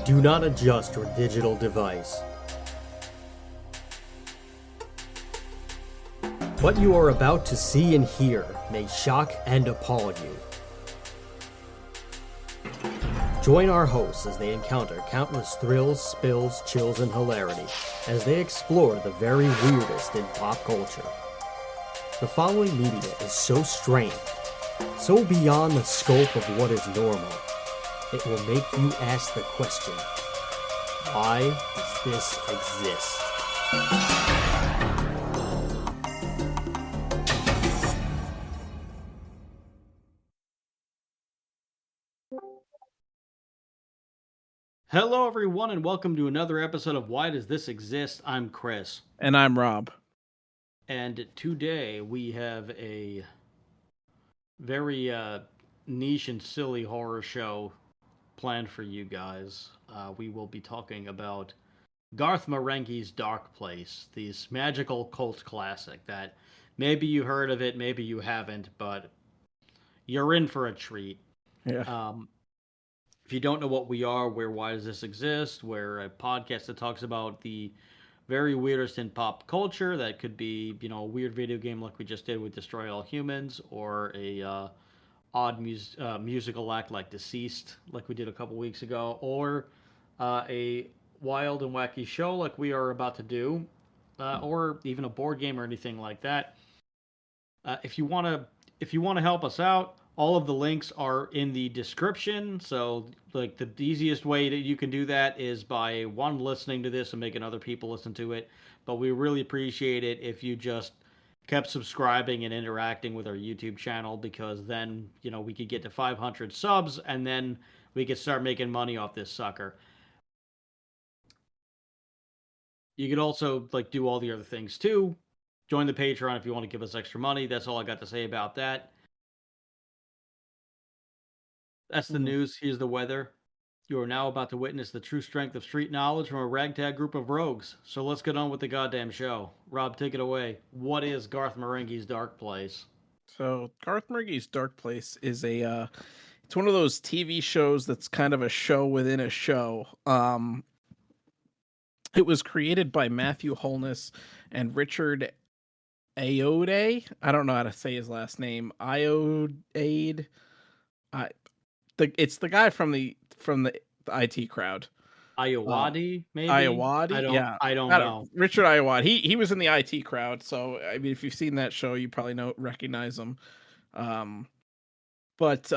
Do not adjust your digital device. What you are about to see and hear may shock and appall you. Join our hosts as they encounter countless thrills, spills, chills, and hilarity as they explore the very weirdest in pop culture. The following media is so strange, so beyond the scope of what is normal, it will make you ask the question, why does this exist? Hello everyone and welcome to another episode of Why Does This Exist? I'm Chris. And I'm Rob. And today we have a very niche and silly horror show planned for you guys. We will be talking about Garth Marenghi's Darkplace, this magical cult classic that maybe you heard of it, maybe you haven't, but you're in for a treat. Yeah. If you don't know what we are, Why Does This Exist? We're a podcast that talks about the very weirdest in pop culture. That could be, a weird video game like we just did with Destroy All Humans, or a odd musical act like Deceased, like we did a couple weeks ago, or a wild and wacky show like we are about to do, or even a board game or anything like that. If you want to help us out, all of the links are in the description. So, like, the easiest way that you can do that is by one, listening to this and making other people listen to it. But we really appreciate it if you just kept subscribing and interacting with our YouTube channel, because then, we could get to 500 subs and then we could start making money off this sucker. You could also, do all the other things too. Join the Patreon if you want to give us extra money. That's all I got to say about that. That's the news. Here's the weather. You are now about to witness the true strength of street knowledge from a ragtag group of rogues. So let's get on with the goddamn show. Rob, take it away. What is Garth Marenghi's Darkplace? So Garth Marenghi's Darkplace is it's one of those TV shows that's kind of a show within a show. It was created by Matthew Holness and Richard Ayoade. I don't know how to say his last name. Ayoade. It's the guy from the IT crowd. Ayawadi, maybe? Ayawadi? I don't know. Richard Ayoade. He was in the IT crowd, so I mean, if you've seen that show, you probably recognize him. But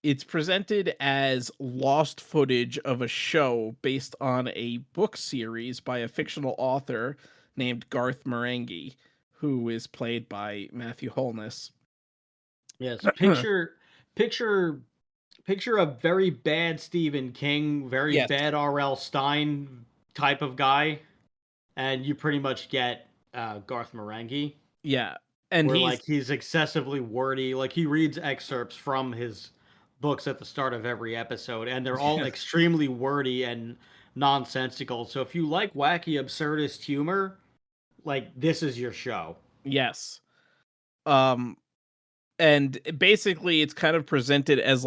it's presented as lost footage of a show based on a book series by a fictional author named Garth Marenghi, who is played by Matthew Holness. Yes, picture a very bad Stephen King, very bad R.L. Stein type of guy, and you pretty much get Garth Marenghi. Yeah, and he's excessively wordy. Like, he reads excerpts from his books at the start of every episode, and they're all extremely wordy and nonsensical. So if you like wacky, absurdist humor, this is your show. Yes. And basically it's kind of presented as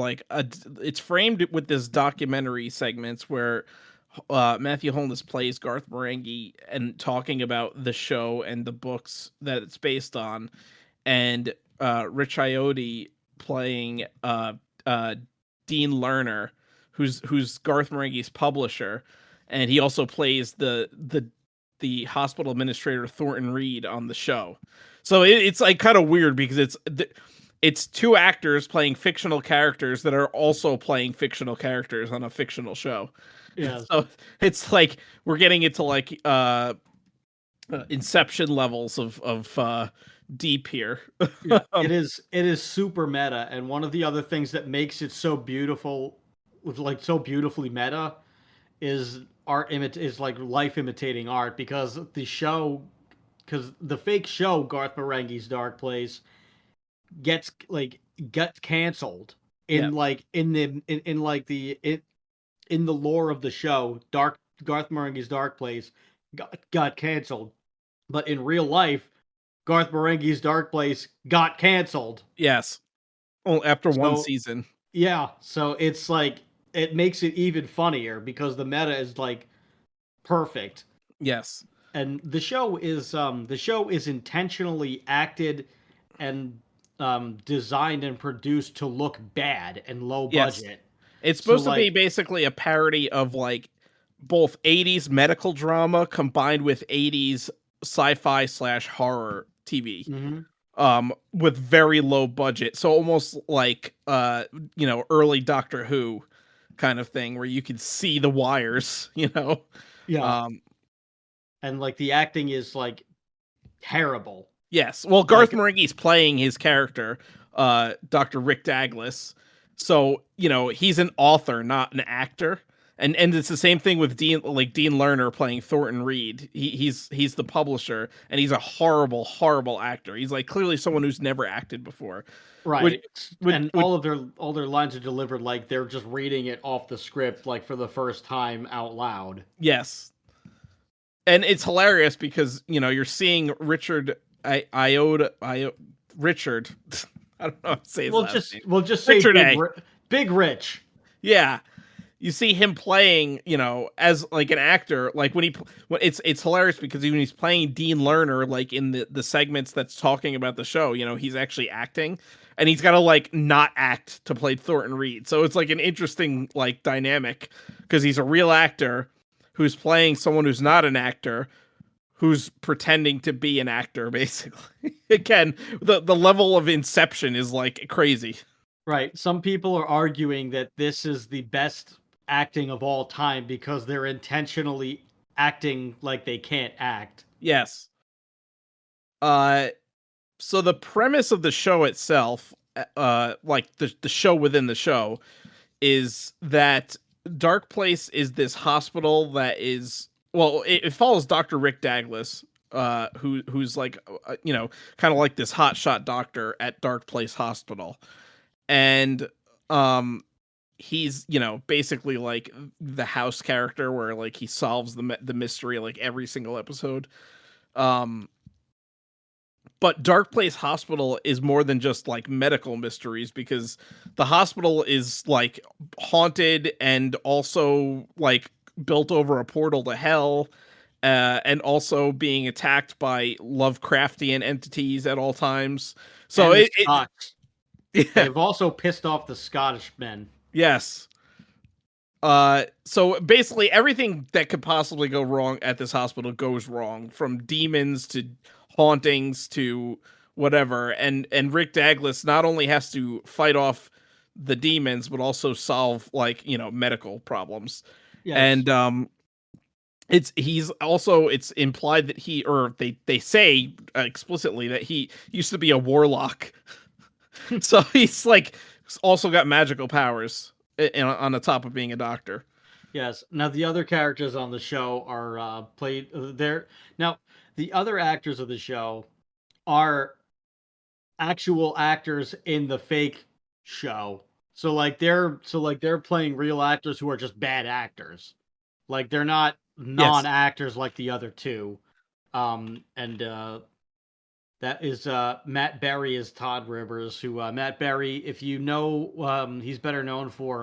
it's framed with this documentary segments where Matthew Holness plays Garth Marenghi and talking about the show and the books that it's based on, and Rich Ayoade playing Dean Lerner, who's Garth Marenghi's publisher, and he also plays the hospital administrator Thornton Reed on the show. So it's kind of weird because it's two actors playing fictional characters that are also playing fictional characters on a fictional show. Yeah. So it's we're getting into Inception levels of deep here. Yeah, it is super meta, and one of the other things that makes it so beautiful, so beautifully meta, is life imitating art, because the fake show Garth Marenghi's Darkplace gets canceled in the lore of the show. Garth Marenghi's Darkplace got canceled, but in real life, Garth Marenghi's Darkplace got canceled. Yes. Well, after one season. Yeah, so it's it makes it even funnier because the meta is like perfect. Yes. And the show is intentionally acted and designed and produced to look bad and low Yes. budget. It's So supposed to be like, basically a parody of like both 80s medical drama combined with 80s sci-fi slash horror TV. mhm. With very low budget. So almost like early Doctor Who kind of thing where you could see the wires, you know. Yeah, Um and like the acting is like terrible. Yes. Well, Garth Like, Marenghi's playing his character, Dr. Rick Douglas. So, he's an author, not an actor. And it's the same thing with Dean Lerner playing Thornton Reed. He's the publisher, and he's a horrible, horrible actor. He's like clearly someone who's never acted before. Which right, would and would all their lines are delivered like they're just reading it off the script, like for the first time out loud. yes. And it's hilarious because, you're seeing Richard Richard I don't know how to say his last name. We'll just say Richard A. Big Rich. Yeah, you see him playing, as like an actor, like when it's hilarious because when he's playing Dean Lerner, like in the segments that's talking about the show, he's actually acting, and he's got to like not act to play Thornton Reed. So it's like an interesting like dynamic because he's a real actor who's playing someone who's not an actor who's pretending to be an actor basically. Again, the level of inception is like crazy. Right. Some people are arguing that this is the best acting of all time because they're intentionally acting like they can't act. Yes. Uh so the premise of the show itself, like the show within the show, is that Dark Place is this hospital that is, well, it follows Dr. Rick Douglas, who's like kind of like this hotshot doctor at Dark Place Hospital, and um he's basically like the house character where like he solves the mystery like every single episode. um but Dark Place Hospital is more than just like medical mysteries because the hospital is like haunted and also like built over a portal to hell, and also being attacked by Lovecraftian entities at all times. So And the it Scots. yeah, They've also pissed off the Scottish men. yes. So basically everything that could possibly go wrong at this hospital goes wrong, from demons to hauntings to whatever. And Rick Douglas not only has to fight off the demons, but also solve like, medical problems. Yes. And it's implied that they say explicitly that he used to be a warlock. So he's like also got magical powers on the top of being a doctor. Yes. Now the other characters on the show are played there. Now the other actors of the show are actual actors in the fake show. So they're playing real actors who are just bad actors. Like they're not Yes. non-actors like the other two. And that is Matt Berry is Todd Rivers, who Matt Berry, if you know, he's better known for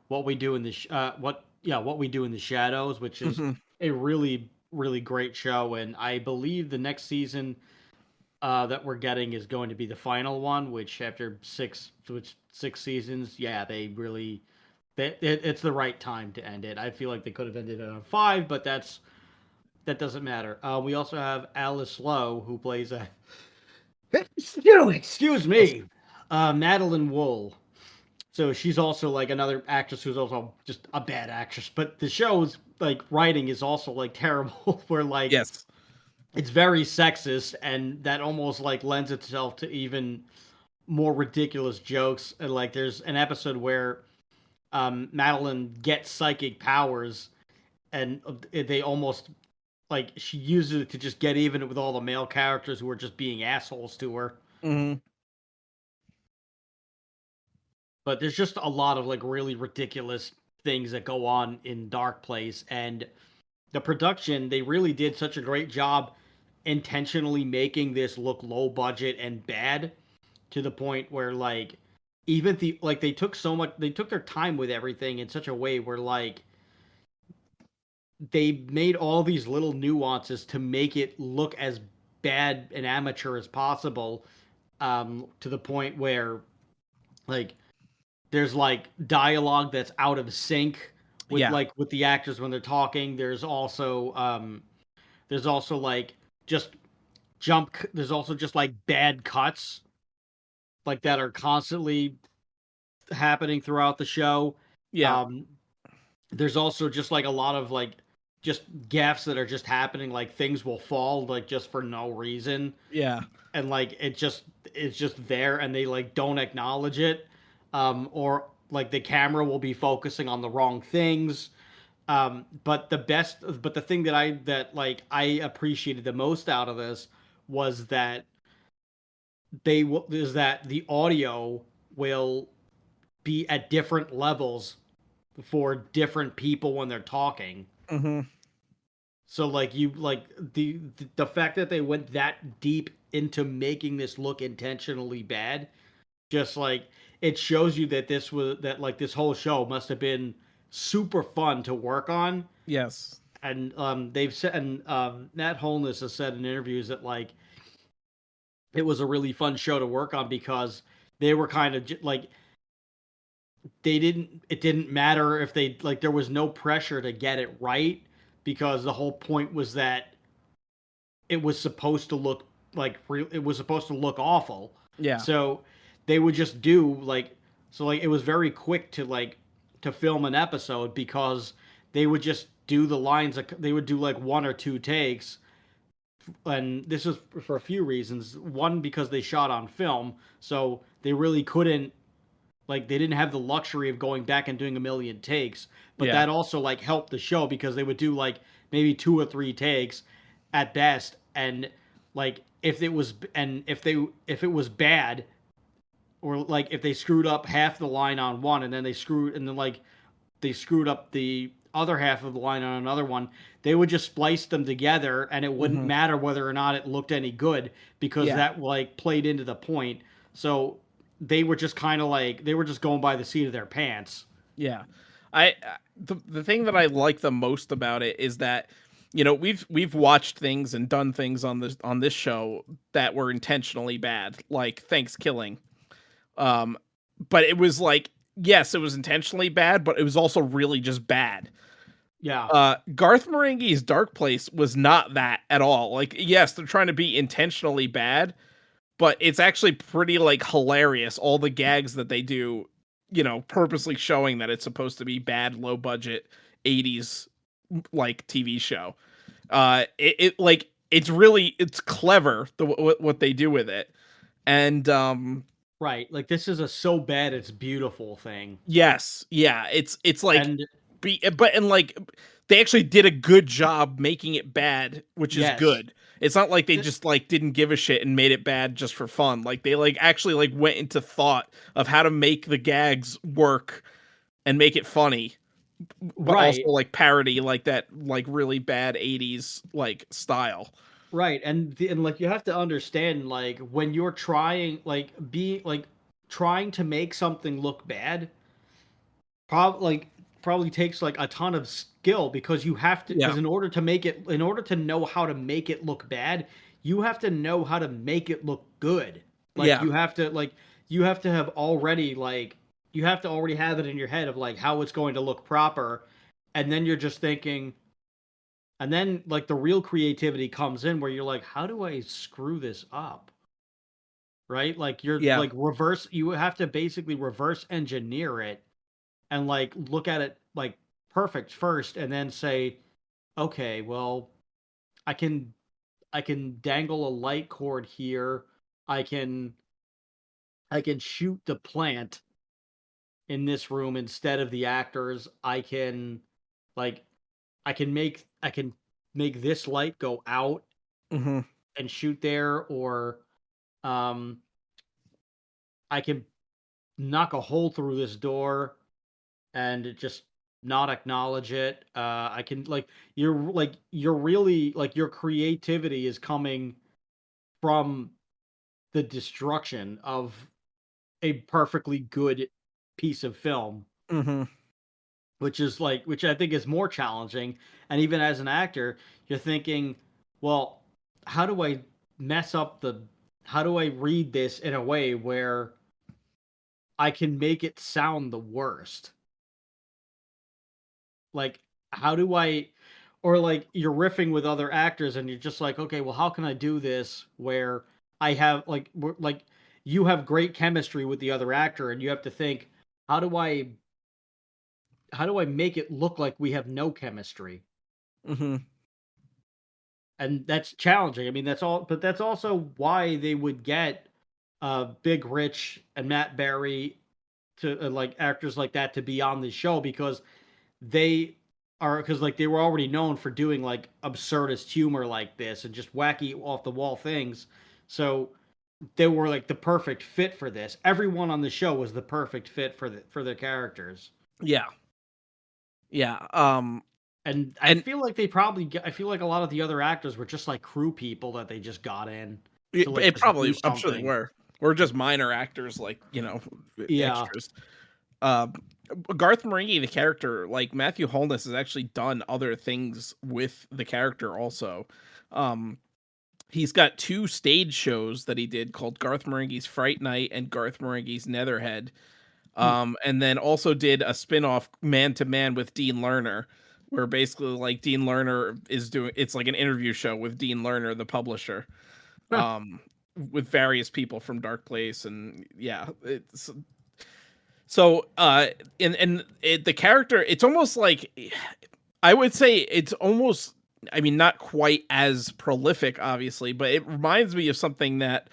what we do in the what we do in the shadows, which is Hmm. a really great show, and I believe the next season that we're getting is going to be the final one, which after six seasons, yeah, it's the right time to end it. I feel like they could have ended it on five, but that doesn't matter. We also have Alice Lowe, who plays a excuse me, Madeline Wool. So she's also like another actress who's also just a bad actress. But the show's like writing is also like terrible, where like Yes. it's very sexist, and that almost like lends itself to even more ridiculous jokes. And like there's an episode where Madeline gets psychic powers, and they almost like she uses it to just get even with all the male characters who are just being assholes to her. Hmm. But there's just a lot of like really ridiculous things that go on in Dark Place, and the production, they really did such a great job intentionally making this look low budget and bad, to the point where like even the like they took their time with everything in such a way where like they made all these little nuances to make it look as bad and amateur as possible, to the point where like there's like dialogue that's out of sync Yeah, with the actors when they're talking. There's also like just there's also just like bad cuts like that are constantly happening throughout the show. yeah, Um, there's also just like a lot of like just gaffes that are just happening, like things will fall like just for no reason, yeah, and like it's just there and they like don't acknowledge it, or like the camera will be focusing on the wrong things. But the thing that like I appreciated the most out of this was that is that the audio will be at different levels for different people when they're talking. hmm, So like you like the fact that they went that deep into making this look intentionally bad, just like it shows you that this whole show must have been super fun to work on. yes, And they've said, and Nat Holness has said in interviews that like it was a really fun show to work on because they were kind of like they didn't it didn't matter if they like there was no pressure to get it right because the whole point was that it was supposed to look it was supposed to look awful. yeah, So they would just do like it was very quick to film an episode because they would just do the lines they would do like one or two takes, and this is for a few reasons. One, because they shot on film, so they really couldn't like they didn't have the luxury of going back and doing a million takes, but yeah, that also like helped the show because they would do like maybe two or three takes at best, and like if it was bad, or like if they screwed up half the line on one and then they screwed up the other half of the line on another one, they would just splice them together and it wouldn't hmm, matter whether or not it looked any good because yeah, that like played into the point. So they were just kind of like they were just going by the seat of their pants. yeah. The thing that I like the most about it is that we've watched things and done things on this show that were intentionally bad, like Thanksgiving. Um, but it was like, yes, it was intentionally bad, but it was also really just bad. Yeah. Garth Marenghi's Dark Place was not that at all. Like, yes, they're trying to be intentionally bad, but it's actually pretty like hilarious. All the gags that they do, purposely showing that it's supposed to be bad, low budget 80s like TV show. It like it's clever what they do with it. And Right. Like this is a so bad it's beautiful thing. yes, yeah, it's like And and like they actually did a good job making it bad, which is yes. good. It's not like they Th- just like didn't give a shit and made it bad just for fun. Like they like actually like went into thought of how to make the gags work and make it funny, but also right. like parody like that like really bad 80s like style. Right. And like you have to understand like when you're trying to make something look bad, probably takes like a ton of skill because you have to Yeah. because in order to know how to make it look bad, you have to know how to make it look good. Like Yeah. you have to have already like you have to already have it in your head of like how it's going to look proper, and then you're just thinking, and then like the real creativity comes in where you're like, how do I screw this up? Right? Like you're Yeah. like reverse you have to basically reverse engineer it and like look at it like perfect first and then say, okay, well, I can I can dangle a light cord here. I can I can shoot the plant in this room instead of the actors. Like I can make this light go out Mhm. and shoot there, or um I can knock a hole through this door and just not acknowledge it. I can like you're really like your creativity is coming from the destruction of a perfectly good piece of film, Mm-hmm. which I think is more challenging. And even as an actor, you're thinking, well, how do I mess up the how do I read this in a way where I can make it sound the worst? Like, how do I, or like you're riffing with other actors and you're just like, okay, well, how can I do this where I have like you have great chemistry with the other actor and you have to think, how do I how do I make it look like we have no chemistry? Mm-hmm. And that's challenging. I mean, that's all, but that's also why they would get Big Rich and Matt Berry to like actors like that to be on the show because they are because like they were already known for doing like absurdist humor like this and just wacky off the wall things. So they were like the perfect fit for this. Everyone on the show was the perfect fit for the characters. Yeah. Yeah. And I And feel like I feel like a lot of the other actors were just like crew people that they just got in it, to like it just do probably, I'm sure they something. were. Or just minor actors, like, Yeah. extras. Um, Garth Marenghi, the character, like Matthew Holness, has actually done other things with the character also. Um, he's got two stage shows that he did called Garth Marenghi's Fright Night and Garth Marenghi's Netherhead. Hmm. And then also did a spin-off Man to Man with Dean Lerner, where basically like Dean Lerner is doing it's like an interview show with Dean Lerner, the publisher, um, with various people from Darkplace, and yeah, it's so the character, it's almost like I would say it's almost, I mean, not quite as prolific, obviously, but it reminds me of something that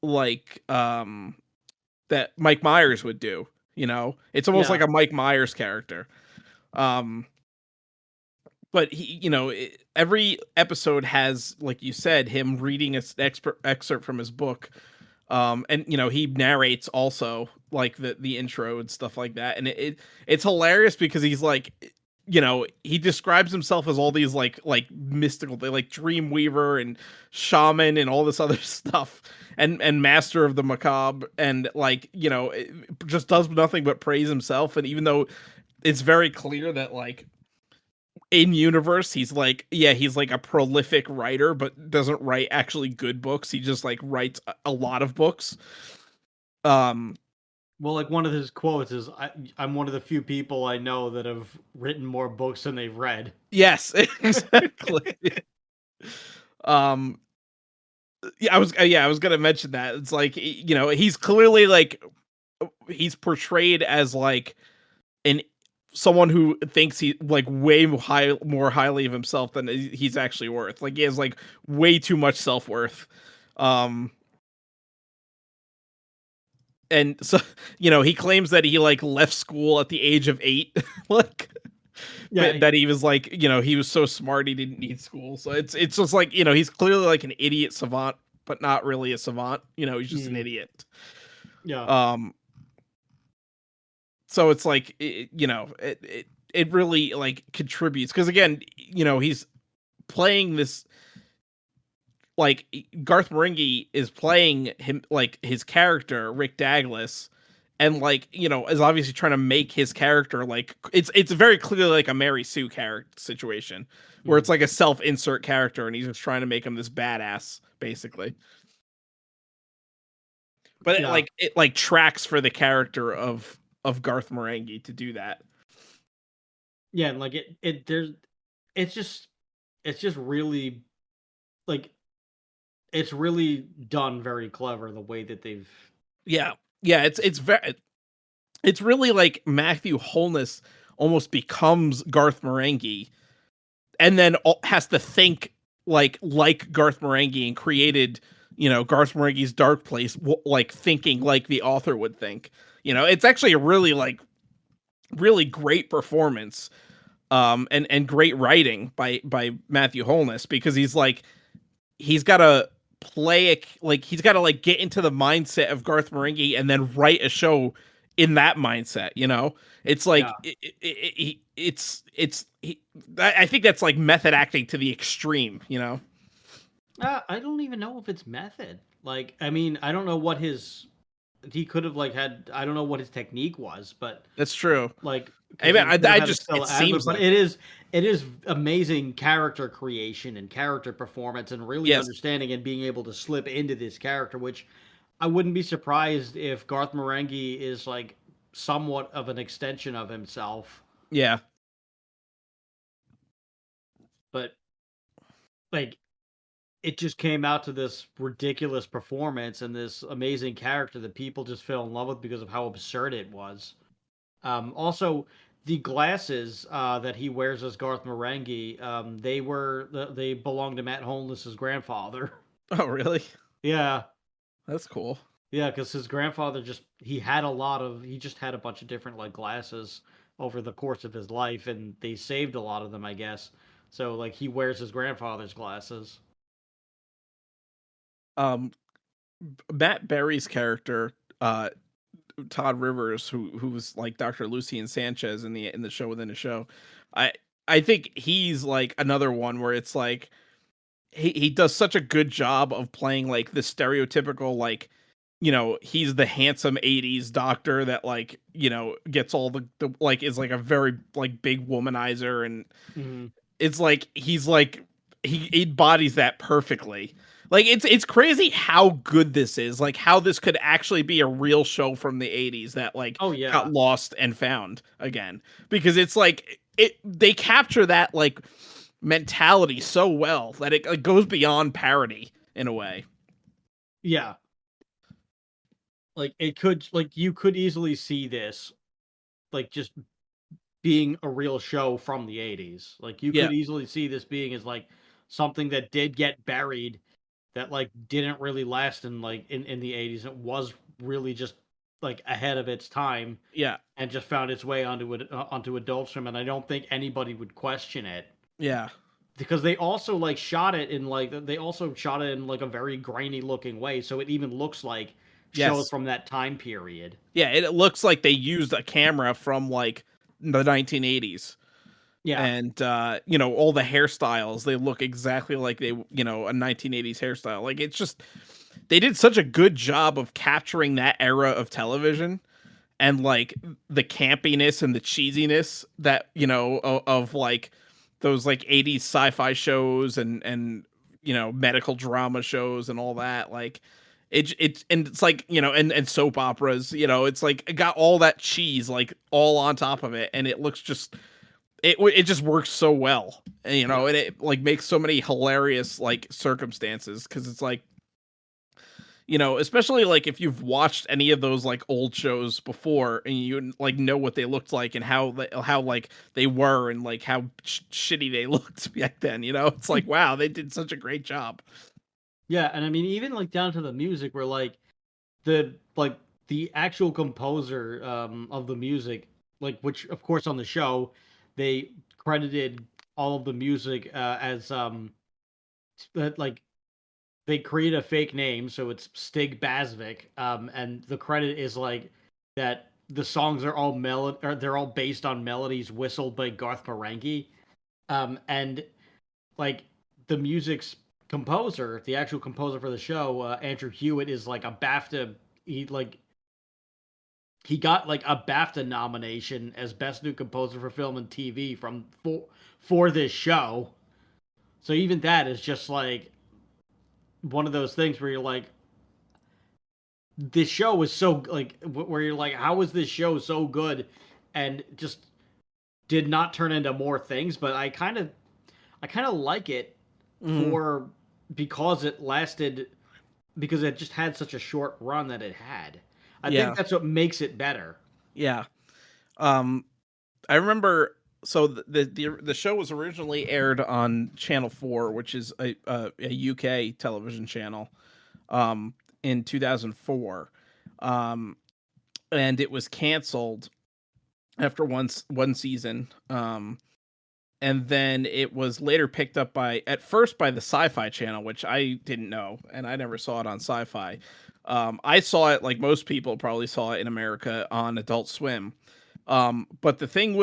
like that Mike Myers would do. It's almost like Yeah. a Mike Myers character. Um, but every episode has, like you said, him reading an excerpt from his book. And he narrates also like the intro and stuff like that, and it's hilarious because he's like, he describes himself as all these like mystical, they like Dreamweaver and shaman and all this other stuff, and master of the macabre, and like it just does nothing but praise himself. And even though it's very clear that like in universe he's like, yeah, he's like a prolific writer but doesn't write actually good books, he just like writes a lot of books. um Well, like one of his quotes is, I'm one of the few people I know that have written more books than they've read." yes, exactly. um yeah, I was gonna mention that. It's like, he's clearly like, he's portrayed as like an someone who thinks he like way more highly of himself than he's actually worth. Like, he has like way too much self-worth. um and so he claims that he like left school at the age of 8. Like, Yeah. that he was like, he was so smart he didn't need school. So it's just like, he's clearly like an idiot savant, but not really a savant. He's just an Mhm. idiot. Yeah. um so it's like, it really like contributes because, again, he's playing this, like, Garth Marenghi is playing him, like his character Rick Douglas, and like, is obviously trying to make his character like, it's very clearly like a Mary Sue character situation, where it's Mhm. like a self-insert character and he's just trying to make him this badass basically. But Yeah. it like tracks for the character of Garth Marenghi to do that. Yeah, and like it's just it's just really like it's really done very clever the way that they've Yeah. Yeah, it's really like Matthew Holness almost becomes Garth Marenghi, and then has to think like Garth Marenghi, and created, Garth Marenghi's Darkplace, like thinking like the author would think. It's actually a really like really great performance, and great writing by Matthew Holness, because he's got to play it, like he's got to like get into the mindset of Garth Marenghi and then write a show in that mindset. It's yeah. like I think that's like method acting to the extreme. I don't even know if it's method. Like, I mean, I don't know what his he could have like had, I don't know what his technique was, but That's true. like I because mean, he could have I had a just it stellar Adler, seems but like it is amazing character creation and character performance and really yes, understanding and being able to slip into this character, which I wouldn't be surprised if Garth Marenghi is like somewhat of an extension of himself, yeah. but like it just came out to this ridiculous performance and this amazing character that people just fell in love with because of how absurd it was. Also, the glasses that he wears as Garth Marenghi, they belong to Matt Holness's grandfather. Oh, really? Yeah, That's cool. yeah, because his grandfather he just had a bunch of different like glasses over the course of his life, and they saved a lot of them, I guess. So like he wears his grandfather's glasses. Um, Matt Berry's character, uh, Todd Rivers, who's like Dr. Lucien Sanchez in the show within the show, I I think he's like another one where it's like he does such a good job of playing like the stereotypical like he's the handsome 80s doctor that like gets all the like is like a very like big womanizer, and Hmm. it's like he's like he embodies that perfectly. Like it's crazy how good this is, like how this could actually be a real show from the 80s that like Oh got yeah, lost and found again, because it's like it they capture that like mentality so well that it goes beyond parody in a way. yeah. Like it could, like you could easily see this, like just being a real show from the 80s. Like you Yeah, could easily see this being as like something that did get buried, that like didn't really last in the 80s. It was really just like ahead of its time yeah, and just found its way onto Adult Swim, and I don't think anybody would question it yeah, because they also shot it in like a very grainy looking way, so it even looks like shows yes, from that time period. yeah. It looks like they used a camera from like the 1980s, Yeah. and all the hairstyles, they look exactly like they a 1980s hairstyle. Like it's just they did such a good job of capturing that era of television, and like the campiness and the cheesiness that of like those like 80s sci-fi shows and medical drama shows and all that. Like it's and it's like and soap operas, it's like it got all that cheese like all on top of it, and it looks just it just works so well, and, Yeah. and it like makes so many hilarious like circumstances, because it's like especially like if you've watched any of those like old shows before, and you like know what they looked like and how like they were, and like how shitty they looked back then. It's like, wow, they did such a great job. Yeah, and I mean even like down to the music where the actual composer of the music, like which of course on the show they credited all of the music as like they create a fake name, so it's Stig Basvik, and the credit is like that the songs are all or they're all based on melodies whistled by Garth Marenghi, and like the music's composer, the actual composer for the show, Andrew Hewitt, is like a BAFTA. He got like a BAFTA nomination as best new composer for film and TV for this show. So even that is just like one of those things where you're like, this show is so like where you're like, how is this show so good, and just did not turn into more things. But I kind of like it Mm, for because it lasted, because it just had such a short run that it had. I think yeah, that's what makes it better. yeah. um I remember, so the show was originally aired on Channel 4, which is a UK television channel, um in 2004, um and it was canceled after one season. And then it was later picked up at first by the Sci-Fi Channel, which I didn't know, and I never saw it on Sci-Fi. I saw it, like most people probably saw it in America, on Adult Swim. But the thing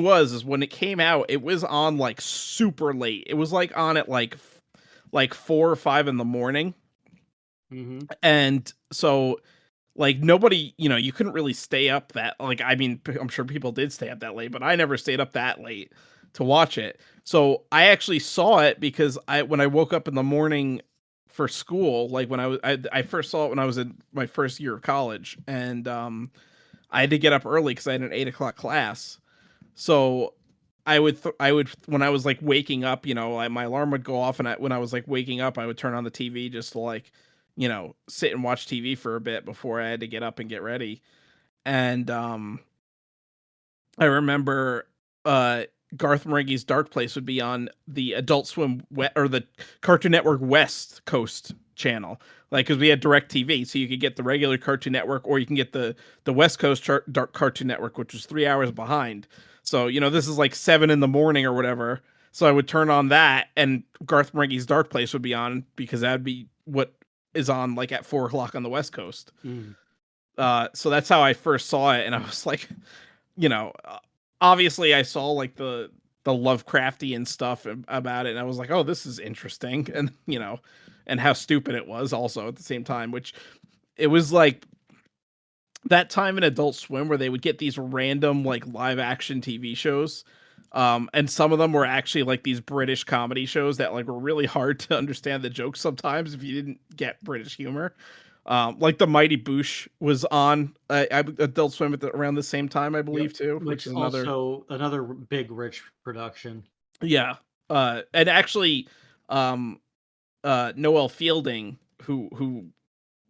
was is when it came out, it was on like super late. It was like on at like 4 or 5 in the morning, Hmm. and so like nobody, you couldn't really stay up that, like, I mean, I'm sure people did stay up that late, but I never stayed up that late to watch it. So I actually saw it because when I woke up in the morning for school, like when I first saw it when I was in my first year of college, and I had to get up early because I had an 8 o'clock class. So I would when I was like waking up, my alarm would go off, and when I was like waking up, I would turn on the TV just to like, sit and watch TV for a bit before I had to get up and get ready. And I remember uh Garth Marenghi's Darkplace would be on the Adult Swim or the Cartoon Network West Coast channel, like because we had Direct TV, so you could get the regular Cartoon Network, or you can get the West Coast Dark Cartoon Network, which was 3 hours behind. So this is like 7 in the morning or whatever. So I would turn on that, and Garth Marenghi's Darkplace would be on because that'd be what is on like at 4 o'clock on the West Coast. Mm. So that's how I first saw it, and I was like, you know, uh, obviously I saw like the Lovecraftian stuff about it, and I was like, oh, this is interesting, and and how stupid it was also at the same time, which it was like that time in Adult Swim where they would get these random like live action TV shows. And some of them were actually like these British comedy shows that like were really hard to understand the jokes sometimes if you didn't get British humor. Like the Mighty Boosh was on Adult Swim around the same time, I Yep. believe, too, which Which is another. also another big rich production. Yeah. And actually, um, Noel Fielding, who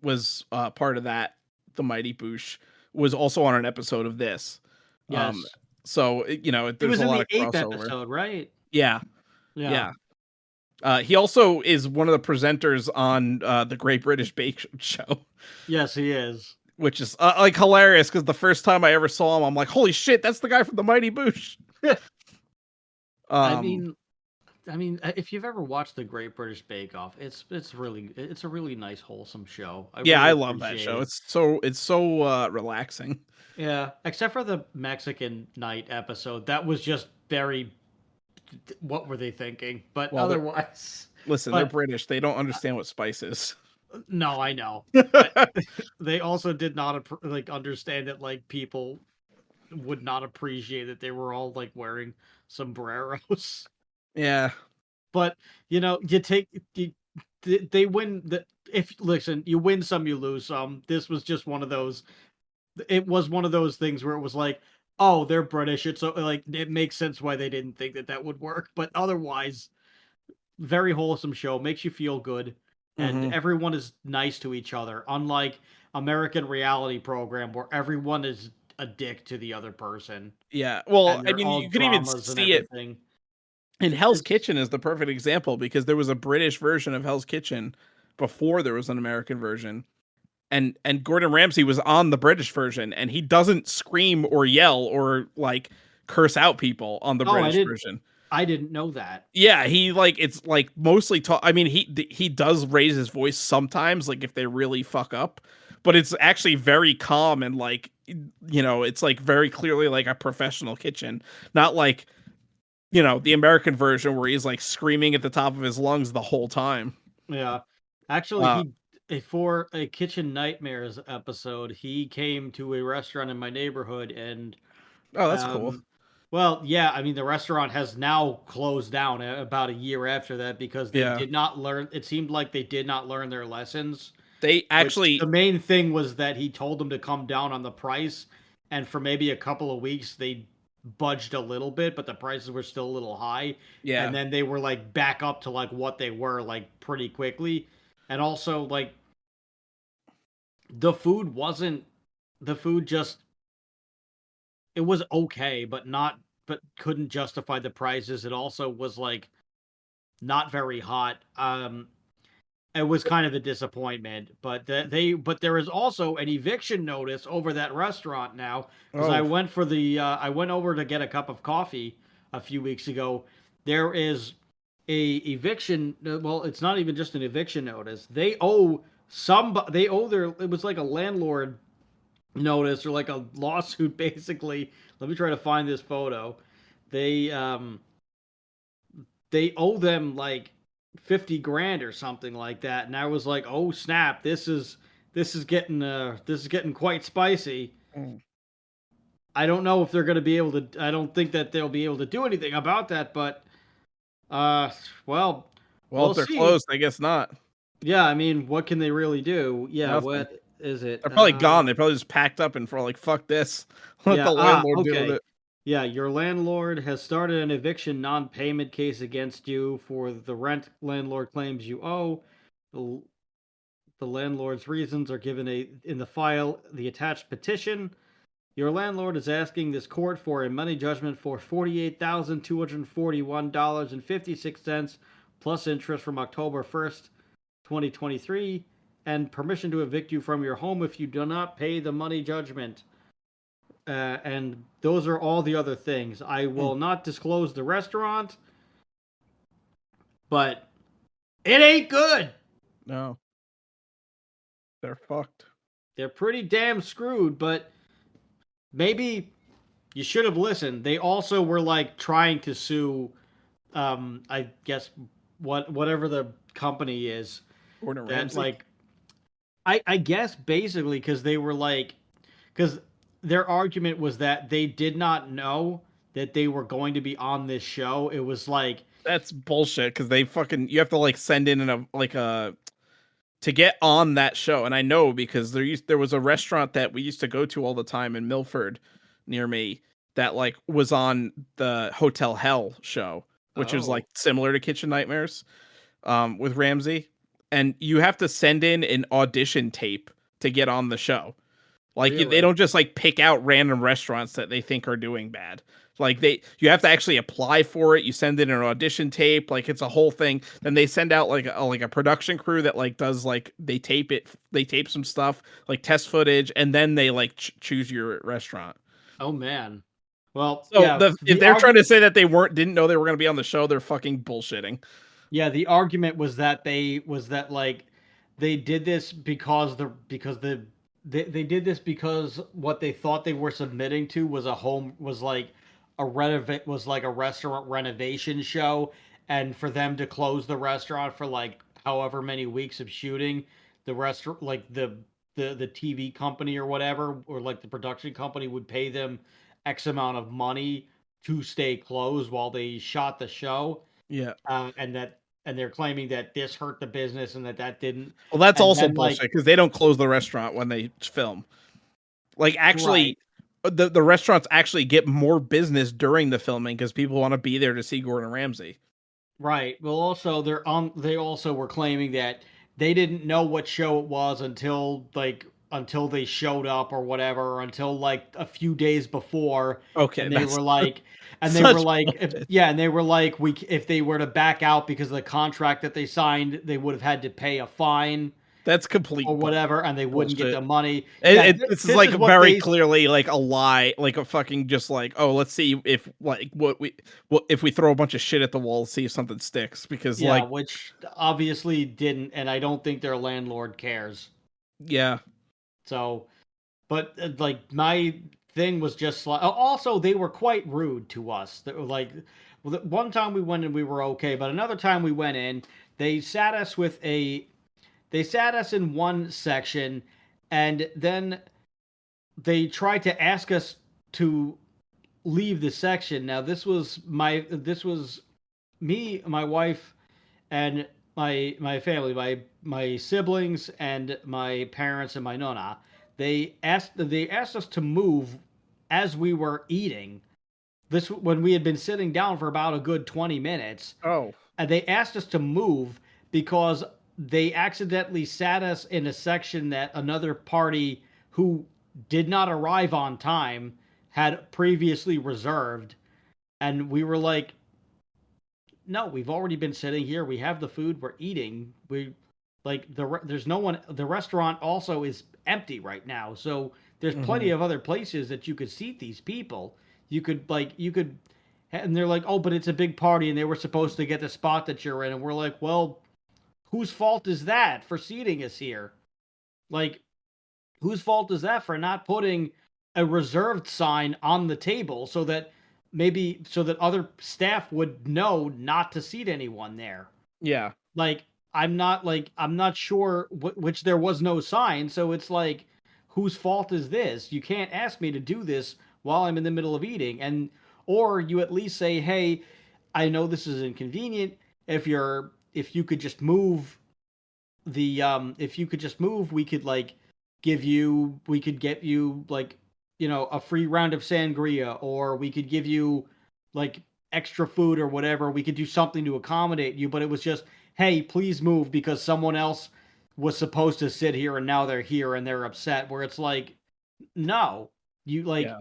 was part of that, the Mighty Boosh, was also on an episode of this. Um, Yes. so He there's was a in lot the of eighth crossover. episode, right? Yeah, Yeah. yeah. He also is one of the presenters on the Great British Bake Show, Yes, he is. which is like hilarious because the first time I ever saw him, I'm like, holy shit, that's the guy from the Mighty Boosh. I Um, mean, if you've ever watched the Great British Bake Off, it's a really nice, wholesome show. I yeah, really I love that appreciate show. it. It's so relaxing. Yeah, except for the Mexican night episode, that was just very. What were they thinking? But Well, otherwise, listen, they're but British. They don't understand what spice is. no, I know. But they also did not like understand that like people would not appreciate that they were all like wearing sombreros. Yeah. But you take they win the if listen, you win some, you lose some. This was just one of those. It was one of those things where it was like, oh, they're British. It's like it makes sense why they didn't think that that would work. But otherwise, very wholesome show, makes you feel good, and Hmm. everyone is nice to each other. Unlike American reality program where everyone is a dick to the other person Yeah. Well, and I they're mean, all you could even dramas and see it. everything. And Hell's It's Kitchen is the perfect example because there was a British version of Hell's Kitchen before there was an American version. And Gordon Ramsay was on the British version, and he doesn't scream or yell or like curse out people on the oh, British version. I didn't know that. Yeah, he like it's like mostly talk. I mean, he does raise his voice sometimes, like if they really fuck up, but it's actually very calm and like it's like very clearly like a professional kitchen, not like the American version where he's like screaming at the top of his lungs the whole time. Yeah. Actually, Uh, for a Kitchen Nightmares episode, he came to a restaurant in my neighborhood and oh, that's cool. um well, yeah, I mean the restaurant has now closed down about a year after that because they Yeah, did not learn it seemed like they did not learn their lessons, they which the actually, main thing was that he told them to come down on the price, and for maybe a couple of weeks they budged a little bit, but the prices were still a little high, and yeah, then they were like back up to like what they were like pretty quickly. And also like the food wasn't the food just it was okay, but not but couldn't justify the prices. It also was like not very hot. It was kind of a disappointment, but but there is also an eviction notice over that restaurant now because oh, I went over to get a cup of coffee a few weeks ago. There is a eviction. Well, it's not even just an eviction notice. They owe their it was like a landlord notice or like a lawsuit basically. Let me try to find this photo. They um they owe them like 50 grand or something like that, and I was like, oh snap, this is getting quite spicy. Mm. I don't know if they're going to be able to. I don't think that they'll be able to do anything about that. But uh, well, Well, we'll if they're see. closed, I guess not. Yeah, I mean, what can they really do? Yeah, Nothing. what is it? They're probably gone. They probably just packed up and for like, fuck this. Let Yeah. the landlord deal with Okay. it. Yeah, your landlord has started an eviction non-payment case against you for the rent landlord claims you owe. The, the landlord's reasons are given in the file, the attached petition. Your landlord is asking this court for a money judgment for $48,241.56 plus interest from October 1st, 2023, and permission to evict you from your home if you do not pay the money judgment. And those are all the other things. I Mm. will not disclose the restaurant, but it ain't good. No, they're fucked. They're pretty damn screwed, but maybe you should have listened. They also were like trying to sue I guess whatever the company is Gordon that Ramsay. like I guess basically because they were like because their argument was that they did not know that they were going to be on this show. It was like That's bullshit because they fucking you have to like send in a like a to get on that show. And I know because there was a restaurant that we used to go to all the time in Milford near me that like was on the Hotel Hell show, which was like oh similar to Kitchen Nightmares with Ramsey. And you have to send in an audition tape to get on the show. Like they really don't just like pick out random restaurants that they think are doing bad. Like you have to actually apply for it. You send in an audition tape, like it's a whole thing. Then they send out like a production crew that like does like they tape it, they tape some stuff, like test footage, and then they like choose your restaurant. oh man well So yeah if the they're trying argument to say that they didn't know they were going to be on the show, they're fucking bullshitting. yeah the argument was that like they did this they did this because what they thought they were submitting to was a home was like a renovate was like a restaurant renovation show, and for them to close the restaurant for like however many weeks of shooting, the restaurant like the TV company or whatever or like the production company would pay them X amount of money to stay closed while they shot the show, Yeah. and that and they're claiming that this hurt the business and that didn't, Well, that's and also then like bullshit because they don't close the restaurant when they film. Like right. actually, the restaurants actually get more business during the filming because people want to be there to see Gordon Ramsay. Right. Well, also they're on. They also were claiming that they didn't know what show it was until they showed up or whatever, or until like a few days before, Okay, and they that's were like, such bullshit. and they were like, we if they were to back out because of the contract that they signed, they would have had to pay a fine That's or complete whatever, and they wouldn't get bullshit. the money. Yeah, This is this like is what very they. clearly like a lie, like a fucking just like, oh, let's see if like what if we throw a bunch of shit at the wall, see if something sticks. Because Yeah, like, which obviously didn't, and I don't think their landlord cares. yeah, So, but like my thing was just like also they were quite rude to us. They were like one time we went and we were okay, but another time we went in, they sat us with a they sat us in one section, and then they tried to ask us to leave the section. Now this was me, my wife, and my family, my siblings and my parents and my nonna. They asked us to move as we were eating. This when we had been sitting down for about a good 20 minutes, oh, and they asked us to move because they accidentally sat us in a section that another party who did not arrive on time had previously reserved, and we were like, no, we've already been sitting here. We have the food. We're eating. We like there's no one. The restaurant also is empty right now. So there's plenty mhm. of other places that you could seat these people. You could, and they're like, oh, but it's a big party, and they were supposed to get the spot that you're in, and we're like, well, whose fault is that for seating us here? Like, whose fault is that for not putting a reserved sign on the table so that other staff would know not to seat anyone there? Yeah, Like, I'm not sure which there was no sign, so it's like whose fault is this? You can't ask me to do this while I'm in the middle of eating. And or you at least say, "Hey, I know this is inconvenient. If you could just move if you could just move, we could like we could get you like, a free round of sangria, or we could give you like extra food or whatever. We could do something to accommodate you." But it was just, "Hey, please move because someone else was supposed to sit here and now they're here and they're upset." Where it's like, no, you like, Yeah.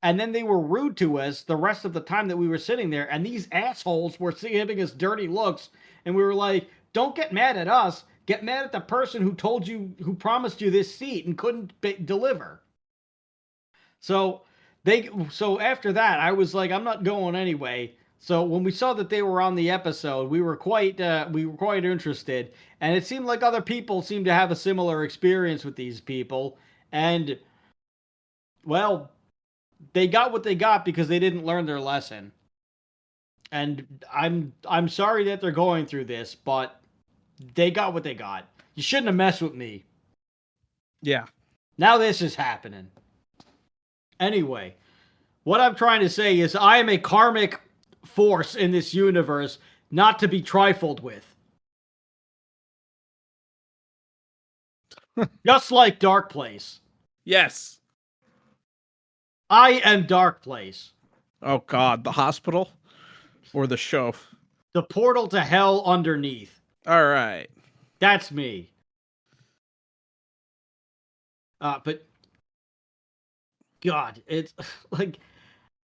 and then they were rude to us the rest of the time that we were sitting there. And these assholes were giving us dirty looks. And we were like, don't get mad at us. Get mad at the person who promised you this seat and couldn't deliver. So so after that, I was like, I'm not going anyway. So when we saw that they were on the episode, we were quite interested, and it seemed like other people seemed to have a similar experience with these people. And well, they got what they got because they didn't learn their lesson. And I'm sorry that they're going through this, but they got what they got. You shouldn't have messed with me. Yeah. Now this is happening. Anyway, what I'm trying to say is I am a karmic force in this universe not to be trifled with. Just like Darkplace. Yes. I am Darkplace. Oh God, the hospital or the show. The portal to hell underneath. All right. That's me. But God, it's like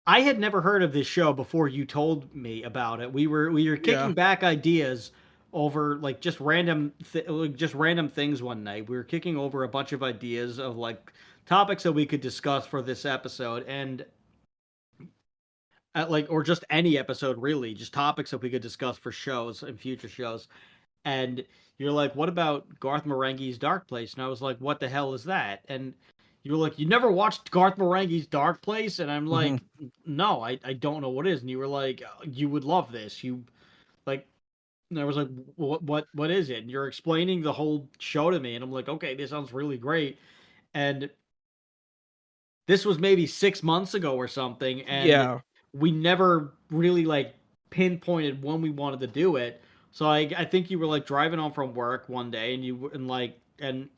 I had never heard of this show before you told me about it. We were Yeah. kicking back ideas over like just random things one night. We were kicking over a bunch of ideas of like topics that we could discuss for this episode, and like or just any episode really, just topics that we could discuss for shows and future shows. And you're like, "What about Garth Marenghi's Dark Place?" And I was like, "What the hell is that?" And you were like, "You never watched Garth Marenghi's Dark Place?" And I'm Hmm. like, "No, I don't know what it is." And you were like, "You would love this." You like, and I was like, what is it?" And you're explaining the whole show to me, and I'm like, "Okay, this sounds really great." And this was maybe 6 months ago or something, and Yeah. we never really like pinpointed when we wanted to do it. So I think you were like driving home from work one day, and and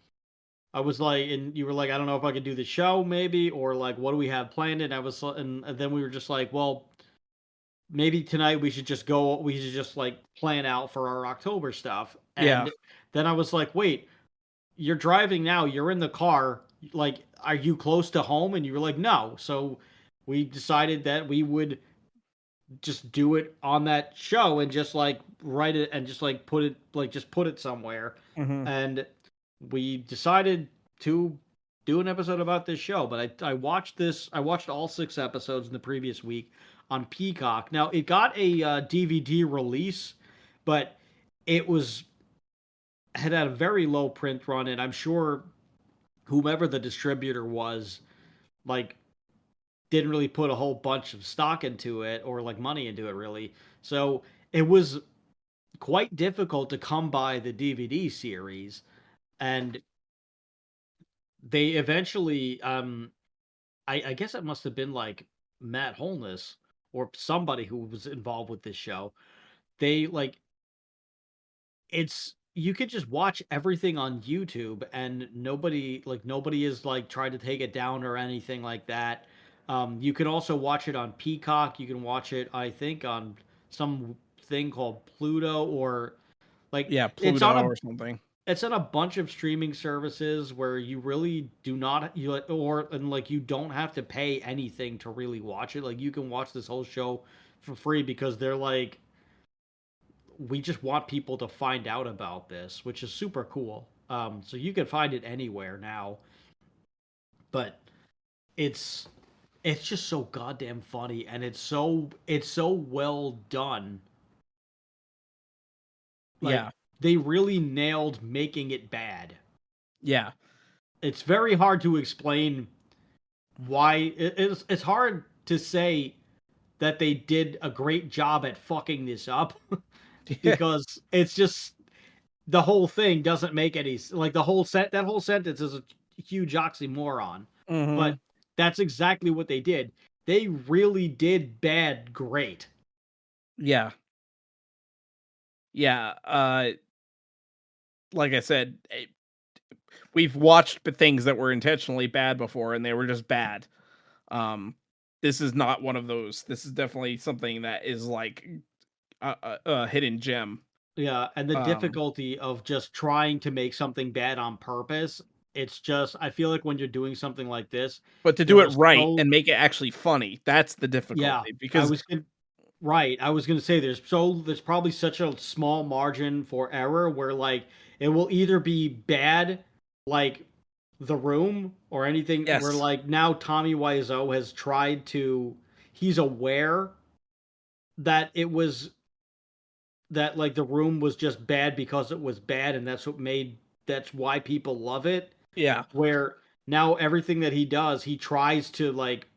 I was like, and you were like, "I don't know if I could do the show maybe, or like what do we have planned?" And I was, and then we were just like, "Well, maybe tonight we should just like plan out for our October stuff." Yeah. And then I was like, "Wait, you're driving now, you're in the car, like are you close to home?" And you were like, "No." So we decided that we would just do it on that show and just like write it and just like put it somewhere. Hmm. And we decided to do an episode about this show. But I watched all 6 episodes in the previous week on Peacock. Now it got a DVD release, but it was had a very low print run, and I'm sure whomever the distributor was, like, didn't really put a whole bunch of stock into it or like money into it really. So it was quite difficult to come by the DVD series, and they eventually I guess it must have been like Matt Holness or somebody who was involved with this show. They like it's you could just watch everything on YouTube, and nobody is like tried to take it down or anything like that. You can also watch it on Peacock. You can watch it, I think, on some thing called Pluto, or like Yeah. Pluto or something. it's on a bunch of streaming services where you really do not you or and like you don't have to pay anything to really watch it. Like you can watch this whole show for free because they're like, we just want people to find out about this, which is super cool. So you can find it anywhere now, but it's it's just so goddamn funny, and it's so well done. Like Yeah. they really nailed making it bad. Yeah. It's very hard to explain why it's hard to say that they did a great job at fucking this up Yeah. because it's just the whole thing doesn't make any like the whole set that whole sentence is a huge oxymoron. Mm-hmm. But that's exactly what they did. They really did bad great. Yeah. Yeah. Like I said, we've watched things that were intentionally bad before, and they were just bad. Um, this is not one of those. This is definitely something that is like a hidden gem. Yeah, and the Um, difficulty of just trying to make something bad on purpose. It's just I feel like when you're doing something like this, but to do there it is right so and make it actually funny, that's the yeah. difficulty I because was gonna, right. I was gonna say there's probably such a small margin for error where like it will either be bad like The Room or anything where yes, like now Tommy Wiseau has tried to he's aware that it was that like The Room was just bad because it was bad and that's why people love it, yeah, where now everything that he does he tries to like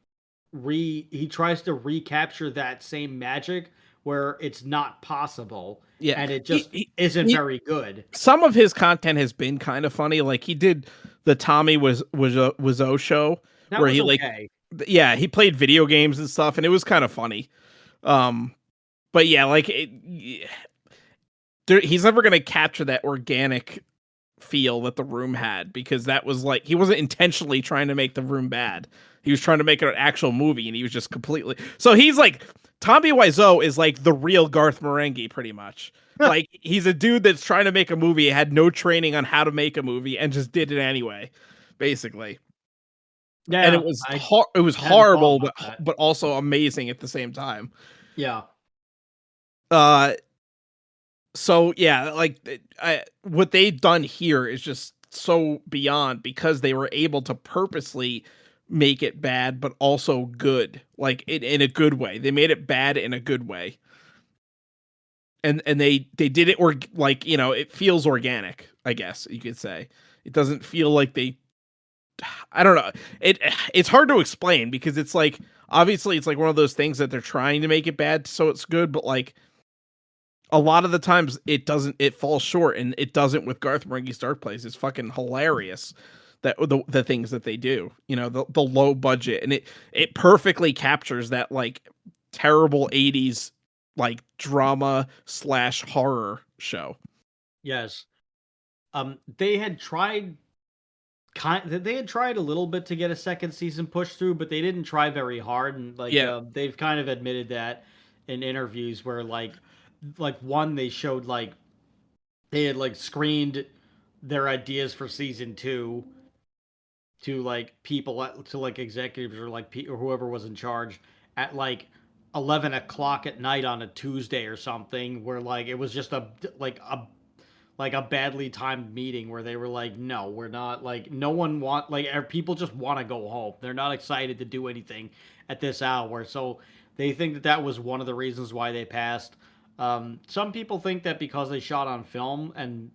he tries to recapture that same magic where it's not possible yeah. and it He, just he, isn't he very good. some of his content has been kind of funny. Like he did the Tommy was O show That where was he like okay. yeah he played video games and stuff, and it was kind of funny. Um, but yeah, like he's never gonna capture that organic feel that The Room had because that was like he wasn't intentionally trying to make The Room bad. He was trying to make it an actual movie, and he was just completely. So he's like Tommy Wiseau is like the real Garth Marenghi, pretty much. Like he's a dude that's trying to make a movie, had no training on how to make a movie, and just did it anyway, basically. And Yeah, I it was hadn't thought horrible, about that. but also amazing at the same time. Yeah. Uh, so yeah, like what they've done here is just so beyond because they were able to purposely make it bad but also good, like in a good way. They made it bad in a good way, and they did it, or like, you know, it feels organic, I guess you could say. It doesn't feel like they, I don't know, it's hard to explain because it's like obviously it's like one of those things that they're trying to make it bad so it's good, but like a lot of the times it falls short, and it doesn't with Garth Marenghi's Darkplace. It's fucking hilarious that the things that they do, you know, the low budget, and it perfectly captures that like terrible 80s like drama slash horror show. Yes. They had tried they had tried a little bit to get a second season pushed through, but they didn't try very hard, and like Yeah. they've kind of admitted that in interviews where like one they showed like they had like screened their ideas for season 2 to like people to like executives or like or whoever was in charge at like 11 o'clock at night on a Tuesday or something, where like it was just like a badly timed meeting where they were like, no, we're not, like no one want like people just want to go home, they're not excited to do anything at this hour, so they think that that was one of the reasons why they passed. Some people think that because they shot on film and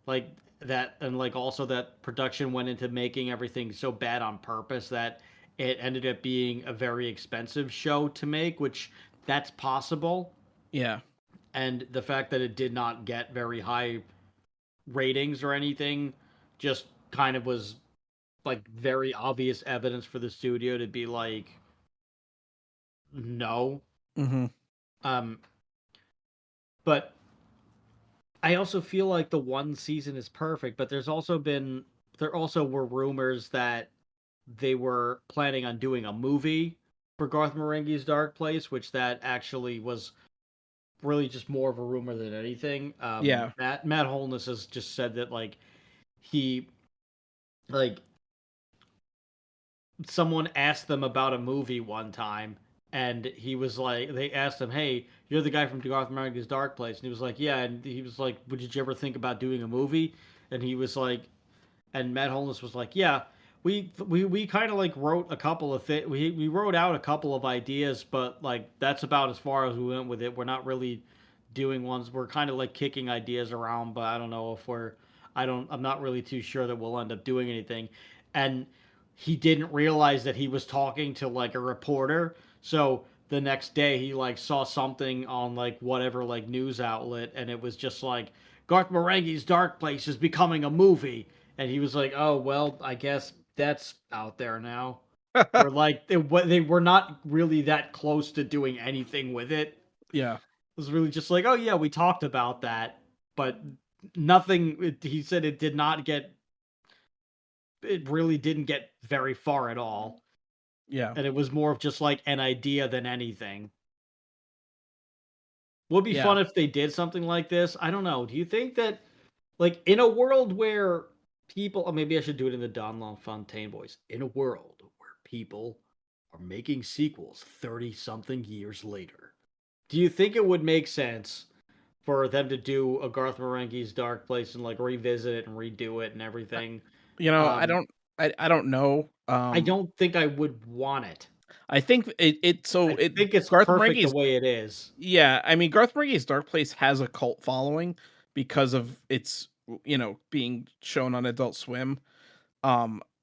like that, and like also that production went into making everything so bad on purpose that it ended up being a very expensive show to make, which that's possible. Yeah. And the fact that it did not get very high ratings or anything just kind of was like very obvious evidence for the studio to be like no. Hmm. um but I also feel like the one season is perfect, but there also were rumors that they were planning on doing a movie for Garth Marenghi's Darkplace, which that actually was really just more of a rumor than anything. Yeah. Matt Holness has just said that like he like someone asked them about a movie one time, and he was like, they asked him, "Hey, you're the guy from Garth Marenghi's Darkplace," and he was like, "Yeah," and he was like, "Would you ever think about doing a movie?" And he was like, and Matt Holness was like, "Yeah, we kind of like wrote a couple of things. We wrote out a couple of ideas, but like that's about as far as we went with it. We're not really doing ones. We're kind of like kicking ideas around, but I don't know if we're. I'm not really too sure that we'll end up doing anything." And he didn't realize that he was talking to like a reporter. So the next day he like saw something on like whatever like news outlet, and it was just like Garth Marenghi's Darkplace is becoming a movie, and he was like, "Oh well, I guess that's out there now." Where like they were not really that close to doing anything with it. It Yeah. was really just like, "Oh yeah, we talked about that," but nothing. He said it did not get. It really didn't get very far at all, Yeah. and it was more of just like an idea than anything. Would be Yeah. fun if they did something like this. I don't know. Do you think that, like, in a world where people, or maybe I should do it in the Don LaFontaine voice, in a world where people are making sequels 30 something years later, do you think it would make sense for them to do a Garth Marenghi's Dark Place and like revisit it and redo it and I, everything? I Um, don't I don't know. I don't think I would want it. I think it I so it think it's Garth perfect the Marenghi's way it is. yeah, I mean Garth Marenghi's Dark Place has a cult following because of its being shown on Adult Swim.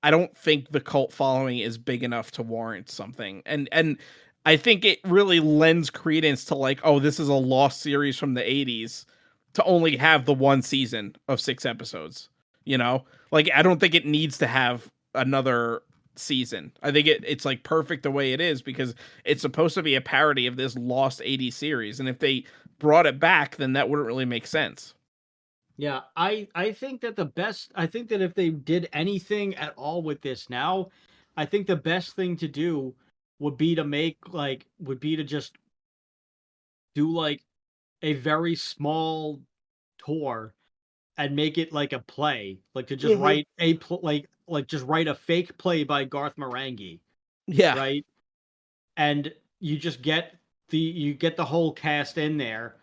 I don't think the cult following is big enough to warrant something. And I think it really lends credence to like, oh, this is a lost series from the 80s to only have the one season of 6 episodes, you know? Like I don't think it needs to have another season. I think it's like perfect the way it is because it's supposed to be a parody of this lost 80s series, and if they brought it back then that wouldn't really make sense. Yeah, I think that the best I think that if they did anything at all with this now, I think the best thing to do would be to just do like a very small tour and make it like a play, like to just Mhm. write a like just write a fake play by Garth Marenghi, Yeah. right? And you get the whole cast in there,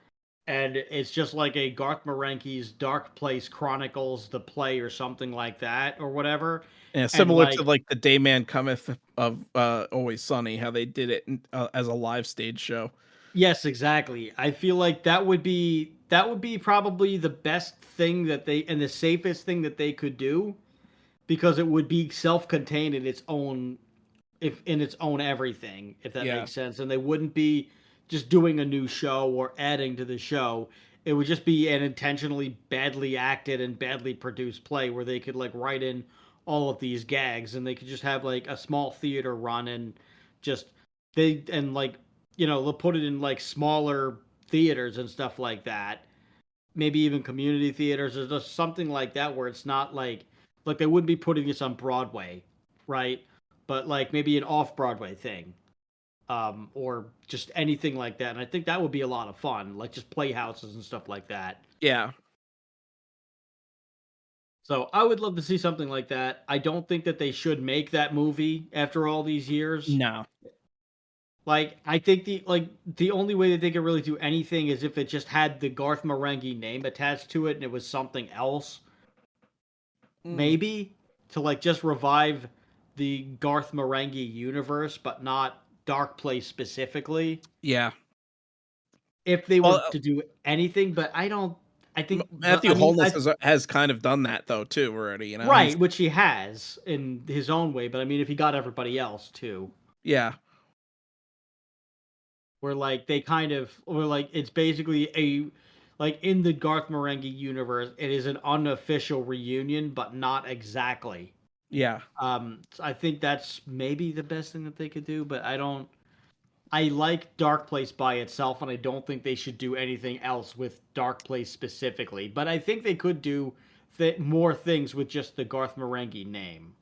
and it's just like a Garth Marenghi's Dark Place Chronicles the play or something like that or whatever. Yeah, And similar to like like the Day Man Cometh of Always Sunny, how they did it as a live stage show. yes, exactly. I feel like that would be probably the best thing that they and the safest thing that they could do because it would be self-contained in its own if in its own everything, if that Yeah, makes sense. And they wouldn't be just doing a new show or adding to the show. It would just be an intentionally badly acted and badly produced play where they could like write in all of these gags and they could just have like a small theater run and just they and like they'll put it in like smaller theaters and stuff like that, maybe even community theaters or just something like that where it's not like they wouldn't be putting this on Broadway, right? But like maybe an off Broadway thing, or just anything like that. And I think that would be a lot of fun, like just playhouses and stuff like that. yeah, So I would love to see something like that. I don't think that they should make that movie after all these years. no, Like I think the only way that they could really do anything is if it just had the Garth Marenghi name attached to it and it was something else, mm, maybe to like just revive the Garth Marenghi universe, but not Dark Place specifically. yeah. If they were Well, to do anything, but I don't. I think Matthew I mean, Holness has kind of done that though too already. He's right, which he has in his own way. But I mean, if he got everybody else too, yeah, where like they kind of, or like it's basically a like in the Garth Marenghi universe, it is an unofficial reunion, but not exactly. yeah, I think that's maybe the best thing that they could do, but I don't. I like Dark Place by itself, and I don't think they should do anything else with Dark Place specifically. But I think they could do more things with just the Garth Marenghi name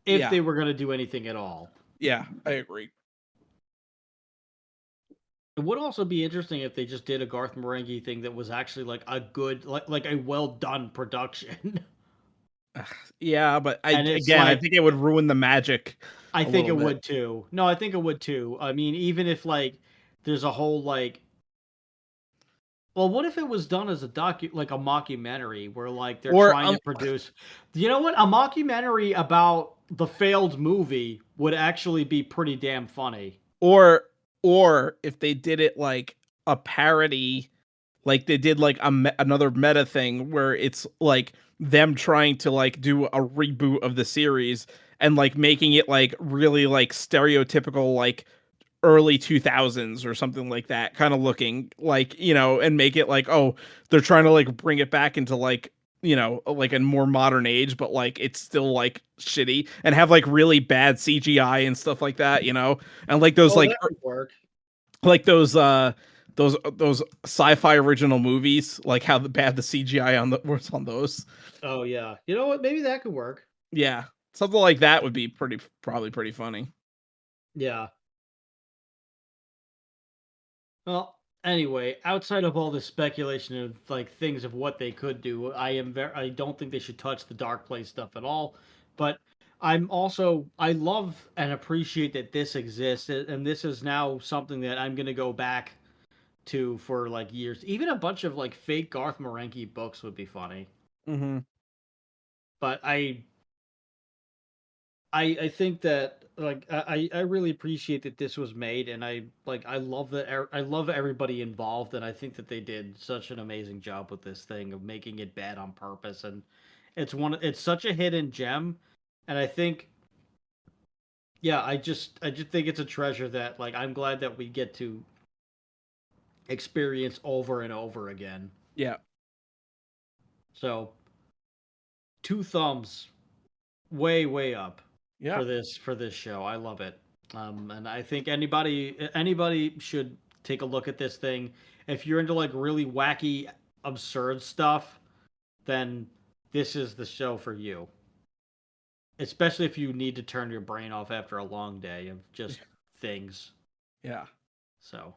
if yeah, they were going to do anything at all. yeah. I agree. It would also be interesting if they just did a Garth Marenghi thing that was actually like a good, like a well done production. Yeah, but And it's I like think it would ruin the magic I a think little it bit. would too. No, I think it would too. I mean, even if like there's a whole like well, what if it was done as a like a mockumentary where like they're Or trying to produce you know what? A mockumentary about the failed movie would actually be pretty damn funny. or if they did it like a parody, like they did like another meta thing where it's like them trying to like do a reboot of the series and like making it like really like stereotypical like early 2000s or something like that, kind of looking like, and make it like, oh, they're trying to like bring it back into like, like a more modern age, but like it's still like shitty, and have like really bad CGI and stuff like that, and like those Oh, like that could work. like those sci-fi original movies, like how bad the CGI on the was on those. Oh yeah. You know what? Maybe that could work. Yeah, something like that would be probably pretty funny. Yeah. Well, anyway, outside of all this speculation of like things of what they could do, I don't think they should touch the Dark Place stuff at all. But I love and appreciate that this exists, and this is now something that I'm gonna go back to for like years. Even a bunch of like fake Garth Marenghi books would be funny. Mm-hmm. But I think that like I really appreciate that this was made, and I love I love everybody involved, and I think that they did such an amazing job with this thing of making it bad on purpose. And it's such a hidden gem, and I think yeah, I just think it's a treasure that like I'm glad that we get to experience over and over again. Yeah. So two thumbs way up Yeah. for this show. I love it. And I think anybody should take a look at this thing. If you're into like really wacky, absurd stuff, then this is the show for you. Especially if you need to turn your brain off after a long day of just things. Yeah. So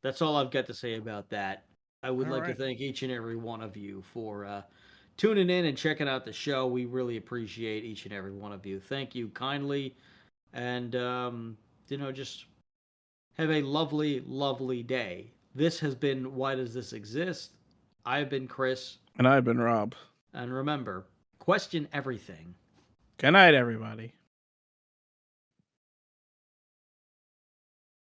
that's all I've got to say about that. I would All like to right. thank each and every one of you for tuning in and checking out the show. We really appreciate each and every one of you. Thank you kindly. And, just have a lovely day. This has been Why Does This Exist? I've been Chris. And I've been Rob. And remember, question everything. Good night, everybody.